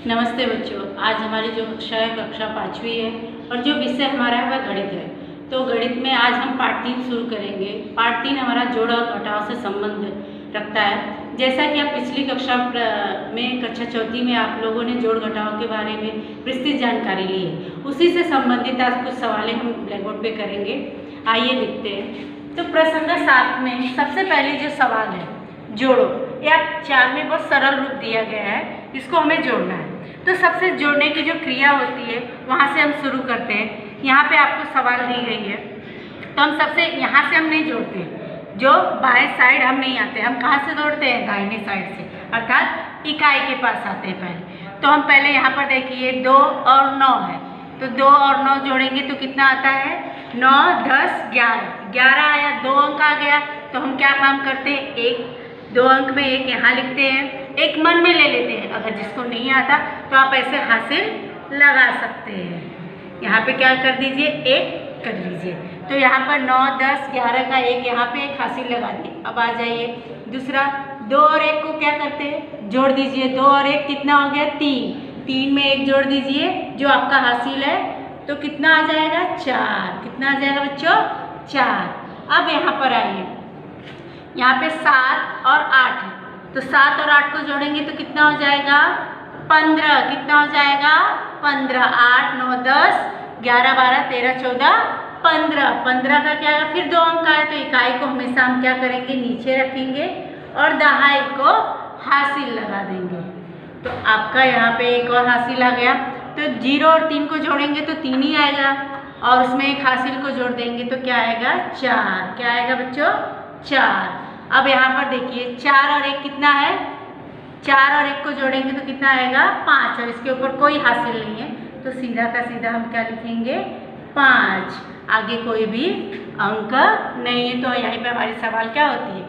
नमस्ते बच्चों। आज हमारी जो कक्षा है कक्षा 5वीं है और जो विषय हमारा है वह गणित है। तो गणित में आज हम पाठ 3 शुरू करेंगे। पाठ 3 हमारा जोड़ और घटाव से संबंध रखता है। जैसा कि आप पिछली कक्षा में कक्षा 4 में आप लोगों ने जोड़ घटाव के बारे में विस्तृत जानकारी ली है, उसी से संबंधित आज कुछ सवालें हम ब्लैक बोर्ड पे करेंगे। आइए देखते हैं। तो प्रसंग 7 में सबसे पहले जो सवाल है जोड़ो, या 4 में बहुत सरल रूप दिया गया है, इसको हमें जोड़ना है। तो सबसे जोड़ने की जो क्रिया होती है वहाँ से हम शुरू करते हैं। यहाँ पे आपको सवाल दी गई है, तो हम सबसे यहाँ से हम नहीं जोड़ते, जो बाएं साइड हम नहीं आते, हम कहाँ से जोड़ते हैं? दाहिने साइड से, अर्थात इकाई के पास आते हैं पहले। तो हम पहले यहाँ पर देखिए 2 और 9 है, तो 2 और 9 जोड़ेंगे तो कितना आता है? 9, 10, 11 आया, 2 अंक आ गया। तो हम क्या काम करते हैं? 2 अंक में 1 यहाँ लिखते हैं, एक मन में ले लेते हैं। अगर जिसको नहीं आता तो आप ऐसे हासिल लगा सकते हैं। यहाँ पे क्या कर दीजिए? 1 कर लीजिए। तो यहाँ पर 9, 10, 11 का 1 यहाँ पे 1 हासिल लगा दिए। अब आ जाइए दूसरा, 2 और 1 को क्या करते हैं? जोड़ दीजिए। 2 और 1 कितना हो गया? 3 में 1 जोड़ दीजिए जो आपका हासिल है, तो कितना आ जाएगा? 4। कितना आ जाएगा बच्चों? 4। अब यहाँ पर आइए, यहाँ पे 7 और 8 है, तो 7 और 8 को जोड़ेंगे तो कितना हो जाएगा? 15। कितना हो जाएगा? 15। 8, 9, 10, 11, 12, 13, 14, 15। 15 का क्या है? फिर 2 अंक आए, तो इकाई को हमेशा हम क्या करेंगे? नीचे रखेंगे और दहाई को हासिल लगा देंगे। तो आपका यहाँ पे एक और हासिल आ गया। तो 0 और 3 को जोड़ेंगे तो 3 ही आएगा, और उसमें एक हासिल को जोड़ देंगे तो क्या आएगा? 4। क्या आएगा बच्चों? 4। अब यहाँ पर देखिए 4 और 1 कितना है? 4 और 1 को जोड़ेंगे तो कितना आएगा? 5, और इसके ऊपर कोई हासिल नहीं है, तो सीधा का सीधा हम क्या लिखेंगे? 5। आगे कोई भी अंक नहीं है, तो यहीं पे हमारी सवाल क्या होती है?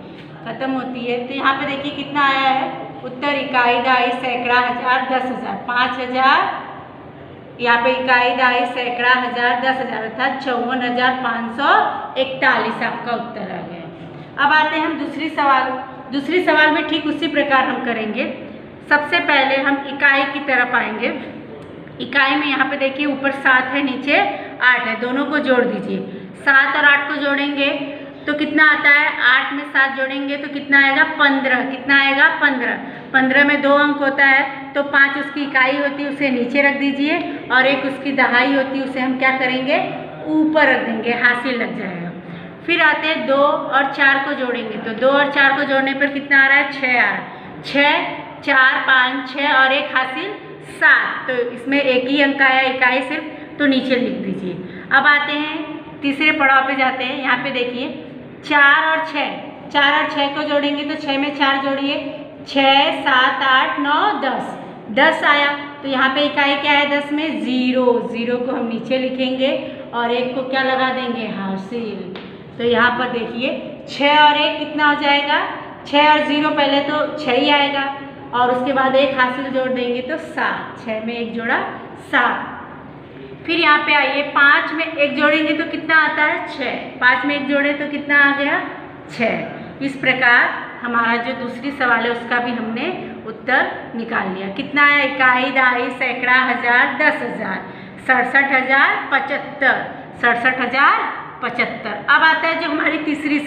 खत्म होती है। तो यहाँ पे देखिए कितना आया है उत्तर? इकाई, दहाई, सैकड़ा, हजार, 10,000, 5,000। यहाँ पे इकाई, दहाई, सैकड़ा, हजार, 10,000, अर्थात 54,541 आपका उत्तर आ गया। अब आते हैं हम दूसरी सवाल में ठीक उसी प्रकार हम करेंगे। सबसे पहले हम इकाई की तरफ आएंगे। इकाई में यहाँ पे देखिए ऊपर 7 है, नीचे 8 है, दोनों को जोड़ दीजिए। 7 और 8 को जोड़ेंगे तो कितना आता है? 8 में 7 जोड़ेंगे तो कितना आएगा? 15। कितना आएगा? 15। 15 में 2 अंक होता है, तो 5 उसकी इकाई होती है, उसे नीचे रख दीजिए, और 1 उसकी दहाई होती है, उसे हम क्या करेंगे? ऊपर रख देंगे, हासिल लग जाएगा। फिर आते हैं 2 और 4 को जोड़ेंगे, तो 2 और 4 को जोड़ने पर कितना आ रहा है? 6 आ रहा है। 6, 4, 5, 6 और 1 हासिल 7, तो इसमें एक ही अंक आया इकाई सिर्फ, तो नीचे लिख दीजिए। अब आते हैं तीसरे पड़ाव पे जाते हैं। यहाँ पे देखिए 4 और 6 को जोड़ेंगे तो 6 में 4 जोड़िए, 6, 7, 8, 9, 10 आया। तो यहाँ पे इकाई क्या है? 10 में 0 को हम नीचे लिखेंगे और 1 को क्या लगा देंगे? हासिल। तो यहाँ पर देखिए 6 और 1 कितना हो जाएगा? 6 और 0 पहले तो 6 ही आएगा, और उसके बाद 1 हासिल जोड़ देंगे तो 7। 6 में 1 जोड़ा, 7। फिर यहाँ पे आइए 5 में 1 जोड़ेंगे तो कितना आता है? 6। 5 में 1 जोड़े तो कितना आ गया? 6। इस प्रकार हमारा जो दूसरी सवाल है उसका भी हमने उत्तर निकाल लिया। कितना आया? इकाई, दहाई, सैकड़ा, हजार, 10,000, 67,075, 67,075। अब आता है जो हमारी तीसरी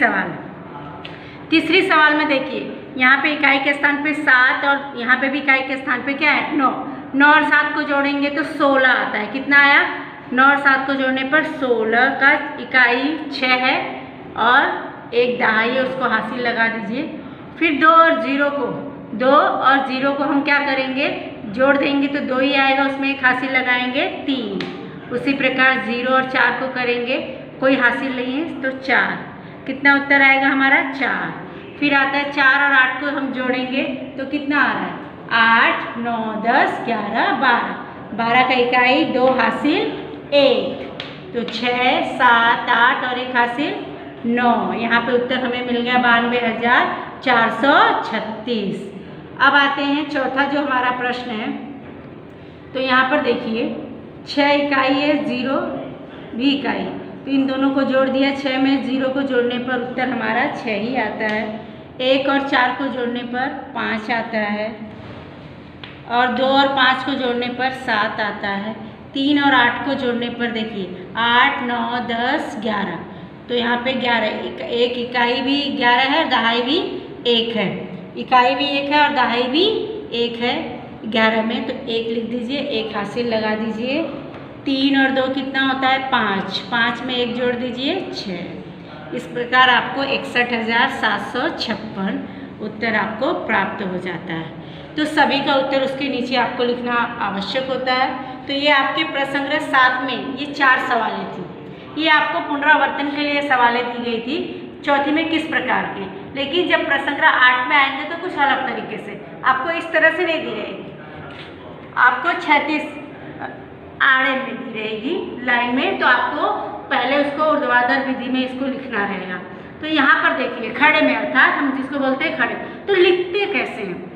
तीसरी सवाल में देखिए यहाँ पे इकाई के स्थान पे 7 और यहाँ पे भी इकाई के स्थान पे क्या है? 9। 9 और 7 को जोड़ेंगे तो 16 आता है। कितना आया? 9 और 7 को जोड़ने पर 16 का इकाई 6 है और एक दहाई है, उसको हासिल लगा दीजिए। फिर 2 और 0 को हम क्या करेंगे? जोड़ देंगे तो 2 ही आएगा, उसमें एक हासिल लगाएंगे 3। उसी प्रकार 0 और 4 को करेंगे, कोई हासिल नहीं है, तो 4। कितना उत्तर आएगा हमारा? 4। फिर आता है 4 और 8 को हम जोड़ेंगे तो कितना आ रहा है? 8, 9, 10, 11, 12। 12 का इकाई 2 हासिल 1, तो 6, 7, 8 और 1 हासिल 9। यहाँ पे उत्तर हमें मिल गया 92,436। अब आते हैं चौथा जो हमारा प्रश्न है। तो यहाँ पर देखिए 6 इकाई है, 0 भी इकाई, तो इन दोनों को जोड़ दिया। 6 में 0 को जोड़ने पर उत्तर हमारा 6 ही आता है। 1 और 4 को जोड़ने पर 5 आता है। और 2 और 5 को जोड़ने पर 7 आता है। 3 और 8 को जोड़ने पर देखिए 8, 9, 10, 11। तो यहाँ पे 11, एक इकाई भी 11 है और दहाई भी 1 है। इकाई भी 1 है और दहाई भी 1 है 11 में, तो 1 लिख दीजिए, 1 हासिल लगा दीजिए। 3 और 2 कितना होता है 5, 5 में 1 जोड़ दीजिए 6। इस प्रकार आपको 61,756 उत्तर आपको प्राप्त हो जाता है। तो सभी का उत्तर उसके नीचे आपको लिखना आवश्यक होता है। तो ये आपके प्रसंग्रह 7 में ये 4 सवालें थी। ये आपको पुनरावर्तन के लिए सवालें दी गई थी चौथी में किस प्रकार के। लेकिन जब प्रसंग्रह 8 में आएंगे तो कुछ अलग तरीके से आपको इस तरह से नहीं दी रहेगी, आपको 36 आड़े में दी रहेगी लाइन में। तो आपको पहले उसको ऊर्ध्वाधर विधि में इसको लिखना रहेगा। तो यहाँ पर देखिए खड़े में, अर्थात हम जिसको बोलते हैं खड़े, तो लिखते कैसे हैं।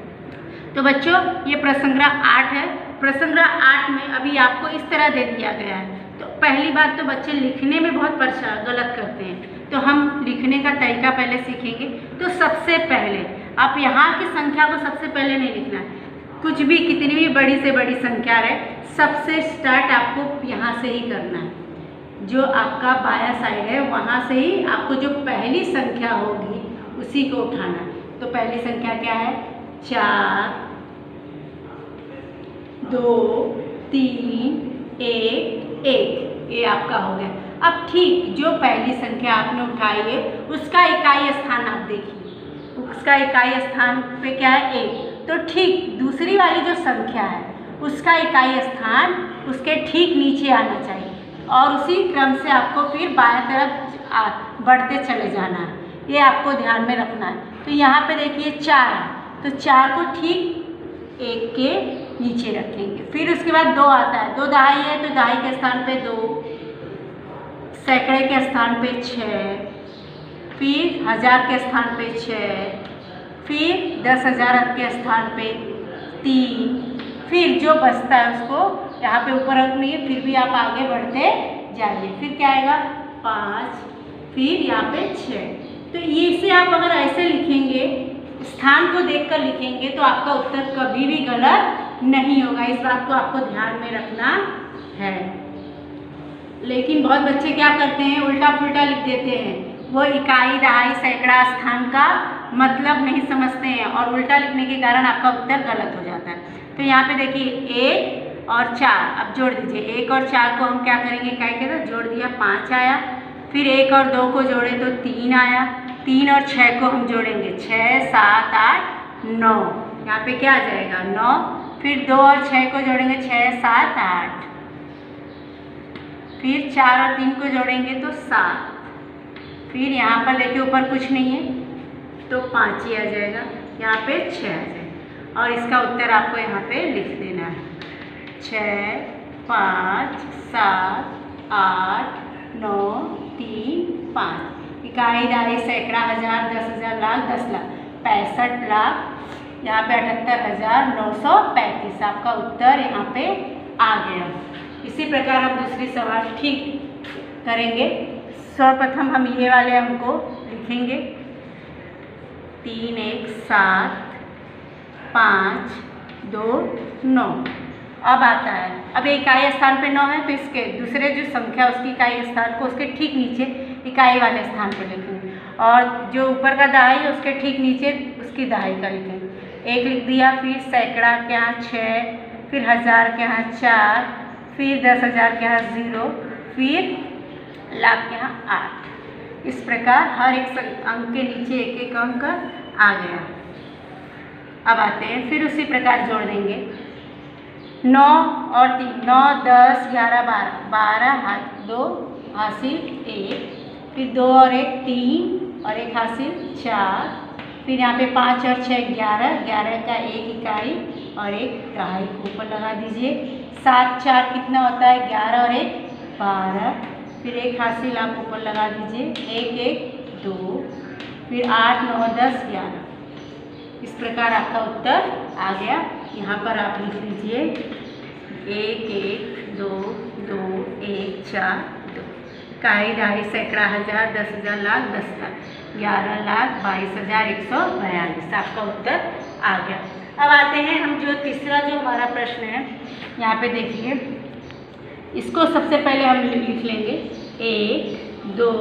तो बच्चों ये प्रसंग्रह 8 है। प्रसंग्रह 8 में अभी आपको इस तरह दे दिया गया है। तो पहली बात तो बच्चे लिखने में बहुत गलत करते हैं, तो हम लिखने का तरीका पहले सीखेंगे। तो सबसे पहले आप यहाँ की संख्या को सबसे पहले नहीं लिखना है, कुछ भी कितनी भी बड़ी से बड़ी संख्या रहे, सबसे स्टार्ट आपको यहाँ से ही करना है। जो आपका बाया साइड है वहाँ से ही आपको जो पहली संख्या होगी उसी को उठाना है। तो पहली संख्या क्या है 4, 2, 3, 1, 1, ये आपका हो गया। अब ठीक जो पहली संख्या आपने उठाई है उसका इकाई स्थान आप देखिए, उसका इकाई स्थान पे क्या है 1। तो ठीक दूसरी वाली जो संख्या है उसका इकाई स्थान उसके ठीक नीचे आना चाहिए और उसी क्रम से आपको फिर बाएं तरफ बढ़ते चले जाना है, ये आपको ध्यान में रखना है। तो यहाँ पे देखिए 4 है, तो 4 को ठीक 1 के नीचे रखेंगे। फिर उसके बाद 2 आता है, 2 दहाई है तो दहाई के स्थान पे 2, सैकड़े के स्थान पे 6, फिर 1000 के स्थान पे 6, फिर 10,000 के स्थान पे 3, फिर जो बचता है उसको यहाँ पे ऊपर रख लीजिए, फिर भी आप आगे बढ़ते जाइए। फिर क्या आएगा 5, फिर यहाँ पे 6। तो इसे आप अगर ऐसे लिखेंगे, स्थान को देखकर लिखेंगे तो आपका उत्तर कभी भी गलत नहीं होगा। इस बात को आपको ध्यान में रखना है। लेकिन बहुत बच्चे क्या करते हैं उल्टा पुल्टा लिख देते हैं, वो इकाई दहाई सैकड़ा स्थान का मतलब नहीं समझते हैं और उल्टा लिखने के कारण आपका उत्तर गलत हो जाता है। तो यहाँ पे देखिए 1 और 4 अब जोड़ दीजिए। 1 और 4 को हम क्या करेंगे इकाई के साथ जोड़ दिया 5 आया। फिर 1 और 2 को जोड़े तो 3 आया। 3 और 6 को हम जोड़ेंगे 6, 7, 8, 9, यहाँ पे क्या आ जाएगा 9। फिर 2 और 6 को जोड़ेंगे 6, 7, 8। फिर 4 और 3 को जोड़ेंगे तो 7। फिर यहाँ पर देखिए ऊपर कुछ नहीं है तो 5 ही आ जाएगा, यहाँ पे 6 आ जाएगा। और इसका उत्तर आपको यहाँ पे लिख देना है 6, 5, 7, 8, 9, 3, 5। इकाई दहाई सैकड़ा हजार 10,000 लाख 10 लाख 65 लाख, यहाँ पे 78,935 आपका उत्तर यहाँ पे आ गया। इसी प्रकार हम दूसरी सवाल ठीक करेंगे। सर्वप्रथम हम ये वाले अंक को लिखेंगे 3, 1, 7, 5, 2, 9। अब आता है, अब इकाई स्थान पे 9 है तो इसके दूसरे जो संख्या उसकी इकाई स्थान को उसके ठीक नीचे इकाई वाले स्थान पर लिखेंगे और जो ऊपर का दहाई है उसके ठीक नीचे उसकी दहाई का लिखेंगे। 1 लिख दिया। फिर सैकड़ा के यहाँ 6, फिर 1000 के यहाँ 4, फिर 10,000 के यहाँ 0, फिर लाख के यहाँ 8। इस प्रकार हर एक अंक के नीचे एक एक अंक आ गया। अब आते हैं फिर उसी प्रकार जोड़ देंगे 9 और 3, 9, 10, 11, 12, 12 2 हासिल 1, फिर 2 और 1 3 और 1 हासिल 4, फिर यहाँ पे 5 और 6 11, 11 का 1 इकाई और 1 दहाई ऊपर लगा दीजिए। 7, 4 कितना होता है 11 और 1 12, फिर 1 हासिल आप ऊपर लगा दीजिए 1, 1, 2, फिर 8, 9, 10, 11। इस प्रकार आपका उत्तर आ गया। यहाँ पर आप लिख लीजिए 1, 1, 2, 2, 1, 4, 2। इकाई दहाई सैकड़ा हजार 10,000 लाख 10 लाख 11 लाख 22,142 आपका उत्तर आ गया। अब आते हैं हम जो तीसरा जो हमारा प्रश्न है, यहाँ पे देखिए, इसको सबसे पहले हम लिख लेंगे 1 2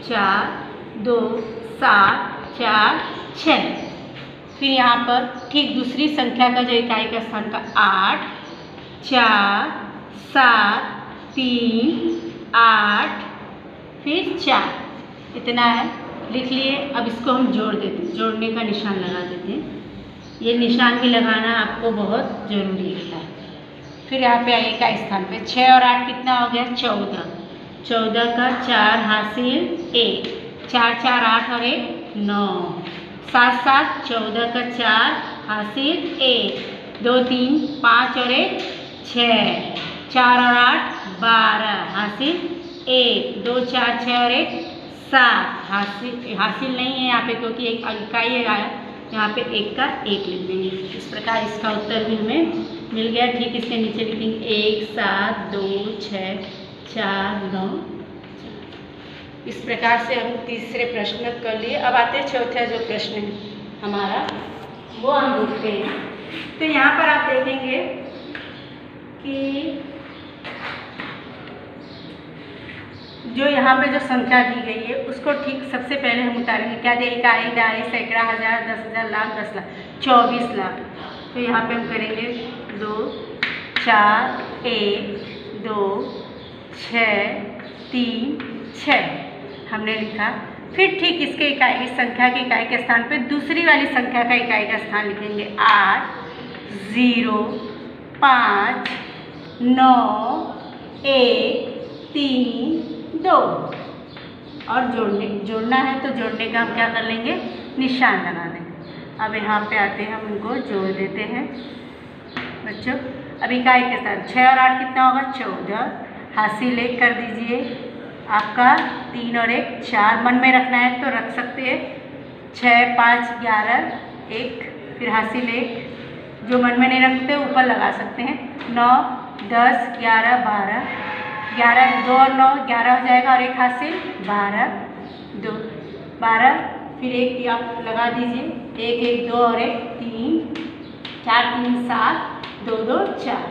4 2 7 4 6। फिर यहाँ पर ठीक दूसरी संख्या का जो इकाई का स्थान का 8 4 7 3 8 फिर 4, इतना है, लिख लिए। अब इसको हम जोड़ देते हैं, जोड़ने का निशान लगा देते हैं। ये निशान भी लगाना आपको बहुत ज़रूरी होता है। फिर यहाँ पे आइए का स्थान पे 6 और 8 कितना हो गया 14, 14 का 4 हासिल 1, 4 4 8 और 1 9, 7 7 14 का 4 हासिल 1, 2 3 5 और 1 6, 4 और 8 12 हासिल 1, 2 4 6 और 1 7, हासिल नहीं है यहाँ पे क्योंकि एक इकाई आया, यहाँ पे 1 का 1 लिख देंगे। इस प्रकार इसका उत्तर भी हमें मिल गया। ठीक इसके नीचे लिखेंगे 1 7 2 6 4 9। इस प्रकार से हम तीसरे प्रश्न कर लिए। अब आते हैं चौथा जो प्रश्न है हमारा, वो हम देखते हैं। तो यहाँ पर आप देखेंगे कि जो यहाँ पे जो संख्या दी गई है उसको ठीक सबसे पहले हम उतारेंगे। क्या दिया, इकाई, दहाई, सैकड़ा, हज़ार, 10,000, लाख, 10 लाख, 24 लाख। तो यहाँ पे हम करेंगे 2 4 1 2 6 3 6 हमने लिखा। फिर ठीक इसके इकाई, इस संख्या की इकाई के स्थान पे दूसरी वाली संख्या का इकाई का स्थान लिखेंगे 8 0 5 9 1 3 2। और जोड़ना है तो जोड़ने का हम क्या कर लेंगे, निशान लगा देंगे। अब यहाँ पे आते हैं, हम उनको जोड़ देते हैं बच्चों। अब इकाई के साथ 6 और 8 कितना होगा 14, हासिल 1 कर दीजिए आपका 3 और 1 4, मन में रखना है तो रख सकते हैं 6 5 11 1, फिर हासिल 1, जो मन में नहीं रखते ऊपर लगा सकते हैं 9 10 11 12, 11 2 और 9 11 हो जाएगा और 1 हासिल 12 2 12, फिर 1 आप लगा दीजिए 1 1 2 और 1 3 4 3 7 2 2 4।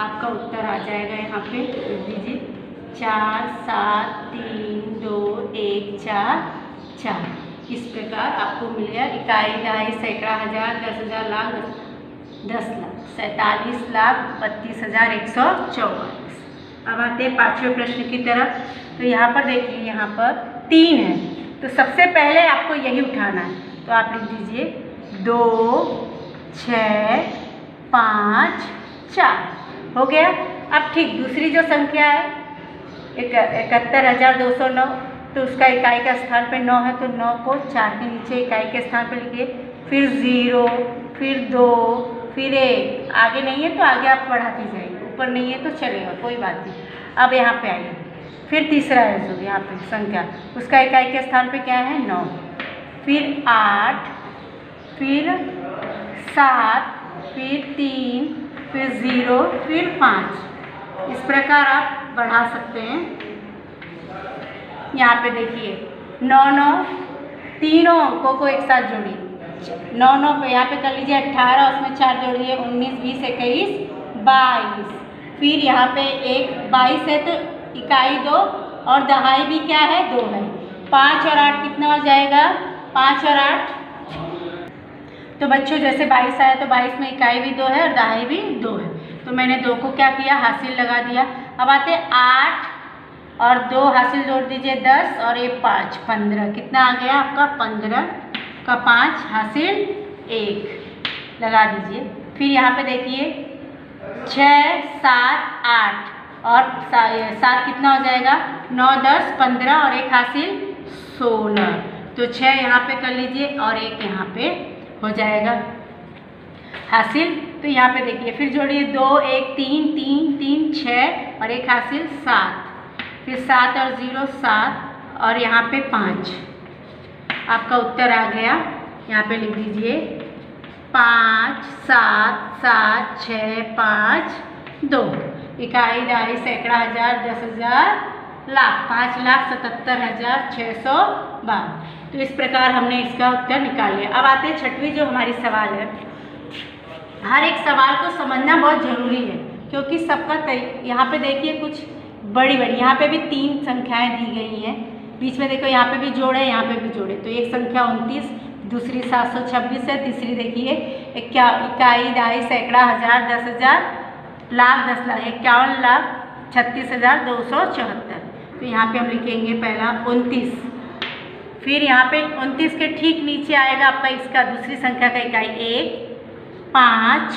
आपका उत्तर आ जाएगा, यहाँ पे लिख दीजिए 4 7 3 2 1 4 4। इस प्रकार आपको मिल गया इकाई, दहाई, सैकड़ा, हज़ार, 10,000, लाख, 10 लाख, 47 लाख 32,144। अब आते हैं पांचवें प्रश्न की तरफ। तो यहाँ पर देखिए, यहाँ पर 3 है तो सबसे पहले आपको यही उठाना है, तो आप लिख दीजिए 2 6 5 4 हो गया। अब ठीक दूसरी जो संख्या है 71,209, तो उसका इकाई का स्थान पे 9 है तो 9 को 4 के नीचे इकाई के स्थान पे लिखिए, फिर 0 फिर 2 फिर 1, आगे नहीं है तो आगे आप बढ़ाती जाएंगे, ऊपर नहीं है तो चलेगा, कोई बात नहीं। अब यहाँ पे आइए, फिर तीसरा है जो यहाँ पे संख्या, उसका इकाई के स्थान पे क्या है 9, फिर 8 फिर 7 फिर 3 फिर 0 फिर 5। इस प्रकार आप बढ़ा सकते हैं। यहाँ पे देखिए 9 9, तीनों अंकों को एक साथ जोड़िए, 9 9 पे यहाँ पे कर लीजिए 18, उसमें 4 जोड़िए 19 20 21 22, फिर यहाँ पे 22 है तो इकाई 2 और दहाई भी क्या है 2 है, 5 और 8 कितना हो जाएगा 5 और 8। तो बच्चों जैसे 22 आया तो 22 में इकाई भी 2 है और दहाई भी 2 है, तो मैंने 2 को क्या किया हासिल लगा दिया। अब आते 8 और 2 हासिल जोड़ दीजिए 10 और ये 5 15, कितना आ गया आपका 15 का 5 हासिल 1 लगा दीजिए। फिर यहाँ पे देखिए 6 7 8 और 7 कितना हो जाएगा 9 10 15 और 1 हासिल 16, तो 6 यहाँ पे कर लीजिए और 1 यहाँ पे हो जाएगा हासिल। तो यहाँ पे देखिए फिर जोड़िए 2 1 3 3 3 6 और 1 हासिल 7, फिर 7 और 0 7 और यहाँ पे 5। आपका उत्तर आ गया, यहाँ पे लिख दीजिए 5 7 7 6 5 2। इकाई दहाई सैकड़ा हज़ार 10,000 लाख 5,77,612। तो इस प्रकार हमने इसका उत्तर निकाल लिया। अब आते हैं छठवीं जो हमारी सवाल है, हर एक सवाल को समझना बहुत ज़रूरी है, क्योंकि सबका यहाँ पे देखिए कुछ बड़ी बड़ी, यहाँ पे भी 3 संख्याएं दी गई हैं, बीच में देखो यहाँ पे भी जोड़े, यहाँ पे भी जोड़े, तो एक संख्या 29, दूसरी 726 है, तीसरी देखिए इकाई, दहाई, सैकड़ा, हजार, 10,000, लाख, 10 लाख, 51,36,274। तो यहाँ पे हम लिखेंगे पहला 29, फिर यहाँ पे 29 के ठीक नीचे आएगा आपका इसका दूसरी संख्या का इकाई 1, 5,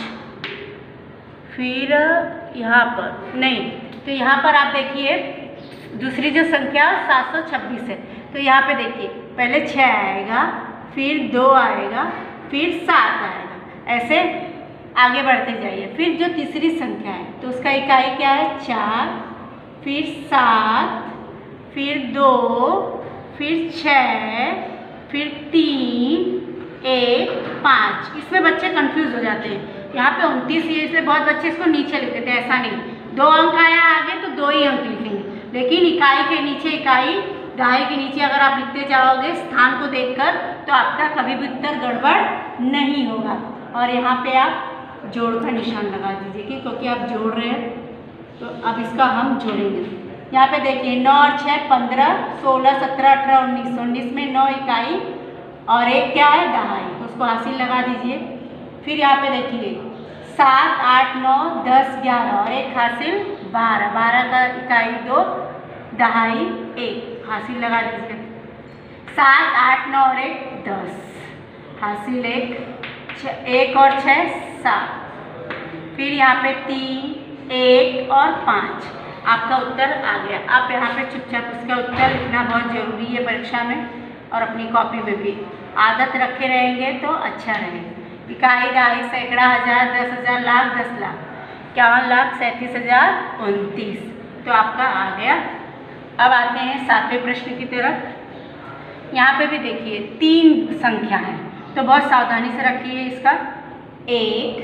फिर यहाँ पर नहीं, तो यहाँ पर आप देखिए दूसरी जो संख्या 726 है, तो यहाँ पे देखिए पहले 6 आएगा, फिर 2 आएगा, फिर 7 आएगा, ऐसे आगे बढ़ते जाइए। फिर जो तीसरी संख्या है तो उसका इकाई क्या है 4, फिर 7, फिर 2, फिर 6, फिर 3, 1, 5। इसमें बच्चे कंफ्यूज हो जाते हैं, यहाँ पे 29 है इसलिए बहुत बच्चे इसको नीचे लिख देते हैं, ऐसा नहीं, 2 अंक आया आगे तो 2 ही अंक लिखेंगे, लेकिन इकाई के नीचे इकाई, दहाई के नीचे अगर आप लिखते जाओगे स्थान को देखकर तो आपका कभी भी उत्तर गड़बड़ नहीं होगा। और यहाँ पे आप जोड़ का निशान लगा दीजिए, क्योंकि आप जोड़ रहे हैं, तो अब इसका हम जोड़ेंगे। यहाँ पे देखिए 9 और 6 15, 16, 17, 18, 19, 19 में 9 इकाई और एक क्या है दहाई, तो उसको हासिल लगा दीजिए। फिर यहाँ पे देखिए 7, 8, 9, 10, 11 और एक हासिल 12, 12 का इकाई 2, दहाई 1, हासिल लगा दीजिए। 7, 8, 9 और 1 10, हासिल 1 और 6 7, फिर यहाँ पे 3, 1 और 5, आपका उत्तर आ गया। आप यहाँ पे चुपचाप उसका उत्तर लिखना बहुत ज़रूरी है परीक्षा में, और अपनी कॉपी में भी आदत रखे रहेंगे तो अच्छा रहेगा। इकाई, दहाई, सैकड़ा, हजार, 10,000, लाख, 10 लाख, 51,37,029, तो आपका आ गया। अब आते हैं 7वें प्रश्न की तरफ। यहाँ पे भी देखिए 3 संख्या है, तो बहुत सावधानी से रखिए इसका। 1,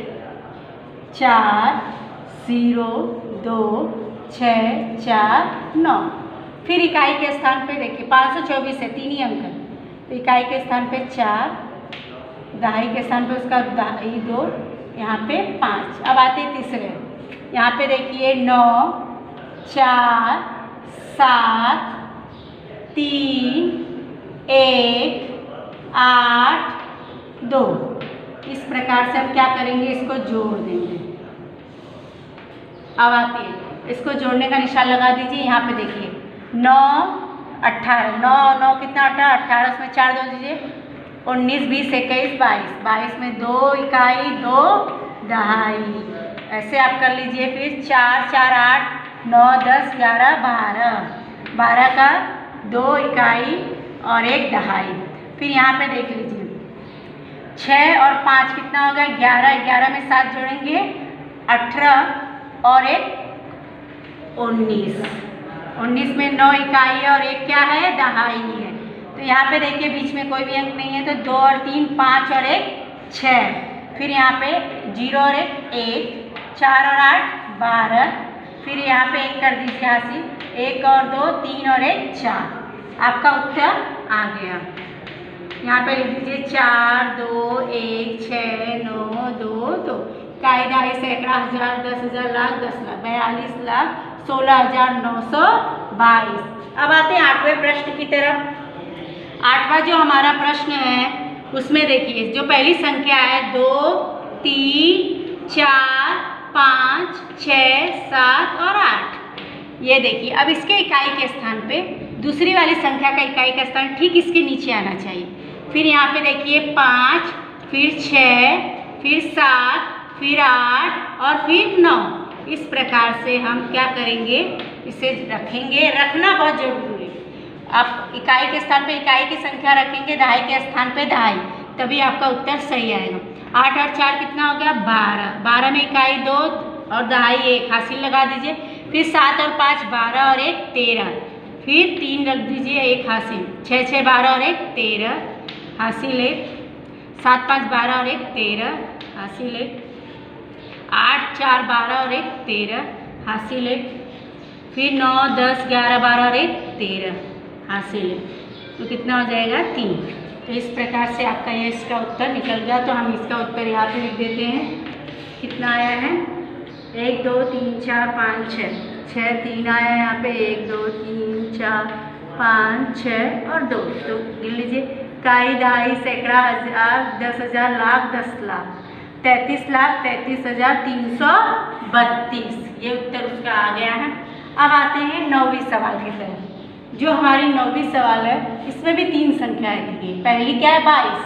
4, 0, 2, 6, 4, 9। फिर इकाई के स्थान पे देखिए 524 है, 3 ही अंक है, तो इकाई के स्थान पे 4, दहाई के स्थान पे उसका दहाई 2, यहाँ पे 5। अब आते हैं तीसरे, यहाँ पे देखिए 9, 4, 7, 3, 1, 8, 2। इस प्रकार से हम क्या करेंगे, इसको जोड़ देंगे। अब आते हैं, इसको जोड़ने का निशान लगा दीजिए। यहाँ पे देखिए 9, 18, 9, 9 कितना 18, उसमें 4 जोड़ दीजिए, 19, 20, 21, 22, 22 में 2 इकाई 2 दहाई, ऐसे आप कर लीजिए। फिर 4, 4, 8, 9, 10, 11, 12, 12 का 2 इकाई और 1 दहाई। फिर यहाँ पे देख लीजिए 6 और 5 कितना हो गया 11, 11 में 7 जोड़ेंगे 18 और 1 19, 19 में 9 इकाई है और 1 क्या है दहाई है। तो यहाँ पे देखिए बीच में कोई भी अंक नहीं है, तो 2 और 3 5 और 1 6, फिर यहाँ पे 0 और 1, 4 और 8 12, फिर यहाँ पे 1 कर दीजिए हासिल, 1 और 2 3 और 1 4, आपका उत्तर आ गया। यहाँ पे लिख दीजिए 4, 2, 1, 6, 9, 2, 2, इकाई, दहाई, सैकड़ा, हजार, 10,000, लाख, 10 लाख, 42 लाख 16,922। अब आते हैं 8वें प्रश्न की तरफ। 8वां जो हमारा प्रश्न है उसमें देखिए जो पहली संख्या है 2, 3, 4, 5, 6, 7 और 8, ये देखिए। अब इसके इकाई के स्थान पे दूसरी वाली संख्या का इकाई का स्थान ठीक इसके नीचे आना चाहिए। फिर यहाँ पे देखिए 5, फिर 6, फिर 7, फिर 8 और फिर 9। इस प्रकार से हम क्या करेंगे, इसे रखेंगे, रखना बहुत जरूरी है। आप इकाई के स्थान पे इकाई की संख्या रखेंगे, दहाई के स्थान पे दहाई, तभी आपका उत्तर सही आएगा। 8 और 4 कितना हो गया 12, 12 में इकाई 2 और दहाई 1, हासिल लगा दीजिए। फिर 7 और 5 12 और 1 13, फिर 3 रख दीजिए 1 हासिल, 6, 6 12 और 1 13, हासिल 1, 7, 5 12 और 1 13, हासिल 1, 8, 4 12 और 1 13, हासिल 1, फिर 9, 10, 11, 12 और 1 13, हासिल 1, तो कितना हो जाएगा 3। तो इस प्रकार से आपका ये इसका उत्तर निकल गया। तो हम इसका उत्तर यहाँ पे लिख देते हैं। कितना आया है? 1 2 3 4 5 6, 6 3 आया यहाँ पे, 1 2 3 4 5 6 और 2, तो गिन लीजिए। इकाई, दहाई, सैकड़ा, हजार, 10,000, लाख, 10 लाख, 33,33,332। ये उत्तर उसका आ गया है। अब आते हैं 9वीं सवाल की तरफ। जो हमारी 9वीं सवाल है इसमें भी 3 संख्याएं दी गई। पहली क्या है? 22।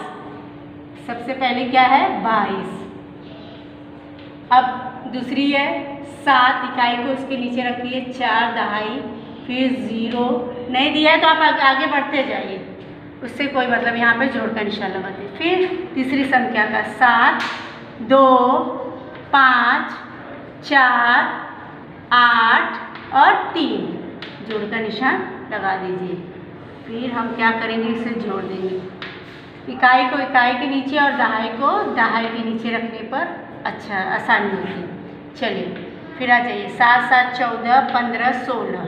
सबसे पहली क्या है? 22। अब दूसरी है 7, इकाई को उसके नीचे रखिए, 4 दहाई, फिर 0 नहीं दिया है तो आप आगे बढ़ते जाइए, उससे कोई मतलब, यहाँ पे जोड़ का निशान लगाते। फिर तीसरी संख्या का 7 2 5 4 8 और 3, जोड़ का निशान लगा दीजिए। फिर हम क्या करेंगे? इसे जोड़ देंगे। इकाई को इकाई के नीचे और दहाई को दहाई के नीचे रखने पर अच्छा आसानी होती है। चलिए फिर आ जाइए। 7 7 14 15 16,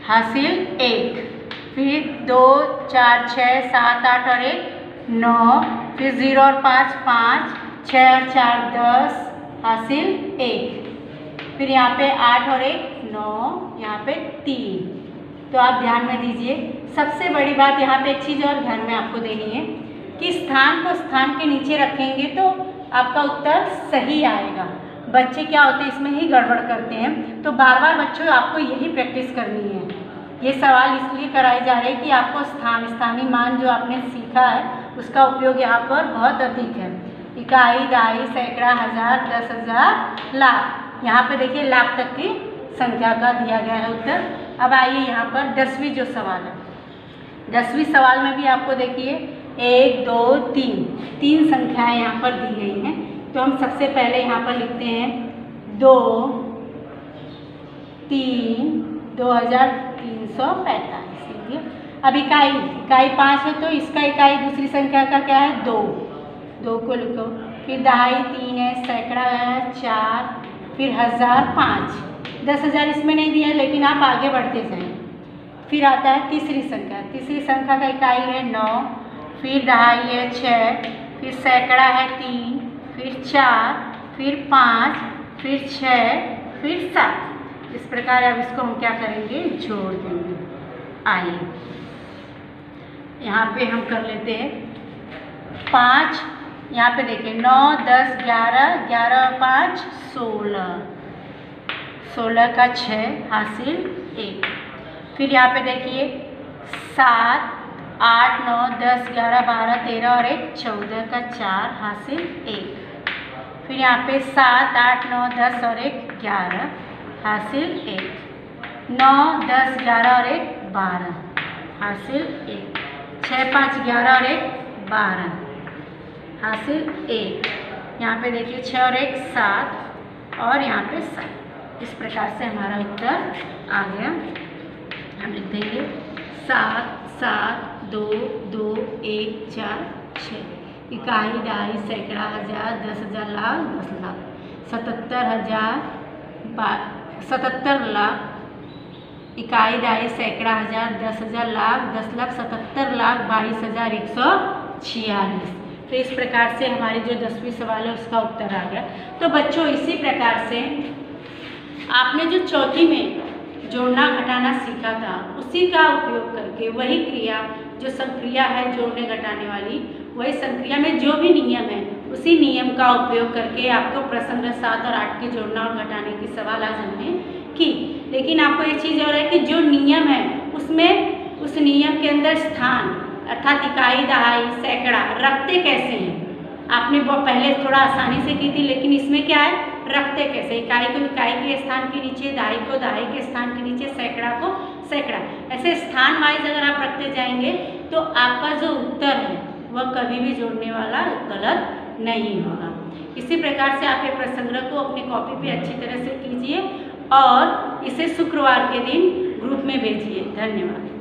हासिल 1। फिर 2 4 6 7 8 और 1 9, फिर 0 और 5 5, 6 और 4 10, हासिल 1। फिर यहाँ पे 8 और 1 9, यहाँ पे 3। तो आप ध्यान में दीजिए, सबसे बड़ी बात यहाँ पे एक चीज़ और ध्यान में आपको देनी है कि स्थान को स्थान के नीचे रखेंगे तो आपका उत्तर सही आएगा। बच्चे क्या होते हैं इसमें ही गड़बड़ करते हैं, तो बार बार बच्चों आपको यही प्रैक्टिस करनी है। ये सवाल इसलिए कराए जा रहे हैं कि आपको स्थानीय मान जो आपने सीखा है उसका उपयोग यहाँ पर बहुत अधिक है। इकाई, दहाई, सैकड़ा, हजार, 10,000, लाख, यहाँ पे देखिए लाख तक की संख्या का दिया गया है उत्तर। अब आइए यहाँ पर 10वीं जो सवाल है, 10वीं सवाल में भी आपको देखिए 1 2 3 संख्याएं यहाँ पर दी गई हैं। तो हम सबसे पहले यहाँ पर लिखते हैं 2 3 2345 लिखिए। अब इकाई 5 है तो इसका इकाई दूसरी संख्या का क्या है? 2 को लिखो। फिर दहाई 3 है, सैकड़ा है 4, फिर हजार 5, 10,000 इसमें नहीं दिया लेकिन आप आगे बढ़ते जाएं। फिर आता है तीसरी संख्या का इकाई है 9, फिर दहाई है 6, फिर सैकड़ा है 3, फिर 4, फिर 5, फिर 6, फिर 7। इस प्रकार अब इसको हम क्या करेंगे? जोड़ देंगे। आइए यहाँ पे हम कर लेते हैं 5, यहाँ पे देखिए 9 10 11, 11 और 5 16, 16 का 6, हासिल 1। फिर यहाँ पे देखिए 7 8 9 10 11 12 13 और 1 14 का 4, हासिल 1। फिर यहाँ पे 7 8 9 10 और 1 11, हासिल 1। 9 10 11 और 1 12, हासिल 1। 6 5 11 और 1 12, हासिल 1। यहाँ पे देखिए 6 और 1 7 और यहाँ पे 7। इस प्रकार से हमारा उत्तर आ गया। हम लिख देंगे 7 7 2 2 1 4 6, इकाई, दहाई, सैकड़ा, हजार, 10,000, लाख, 10 लाख, 77 लाख, इकाई, दहाई, सैकड़ा, हजार, 10,000, लाख, 10 लाख, 77 लाख 22,146। तो इस प्रकार से हमारी जो 10वीं सवाल है उसका उत्तर आ गया। तो बच्चों इसी प्रकार से आपने जो चौथी में जोड़ना घटाना सीखा था उसी का उपयोग करके वही क्रिया जो संक्रिया है जोड़ने घटाने वाली, वही संक्रिया में जो भी नियम है उसी नियम का उपयोग करके आपको प्रश्न 7 और 8 के जोड़ना और घटाने की सवाल आज हमने की। लेकिन आपको एक चीज़ और है कि जो नियम है उसमें उस नियम के अंदर स्थान अर्थात इकाई, दहाई, सैकड़ा रखते कैसे हैं आपने वो पहले थोड़ा आसानी से की थी, लेकिन इसमें क्या है रखते कैसे? इकाई को इकाई के स्थान के नीचे, दहाई को दहाई के स्थान के नीचे, सैकड़ा को सैकड़ा, ऐसे स्थान वाइज अगर आप रखते जाएंगे तो आपका जो उत्तर है वह कभी भी जोड़ने वाला गलत नहीं होगा। इसी प्रकार से आप ये प्रसंग्रह को अपनी कॉपी पे अच्छी तरह से कीजिए और इसे शुक्रवार के दिन ग्रुप में भेजिए। धन्यवाद।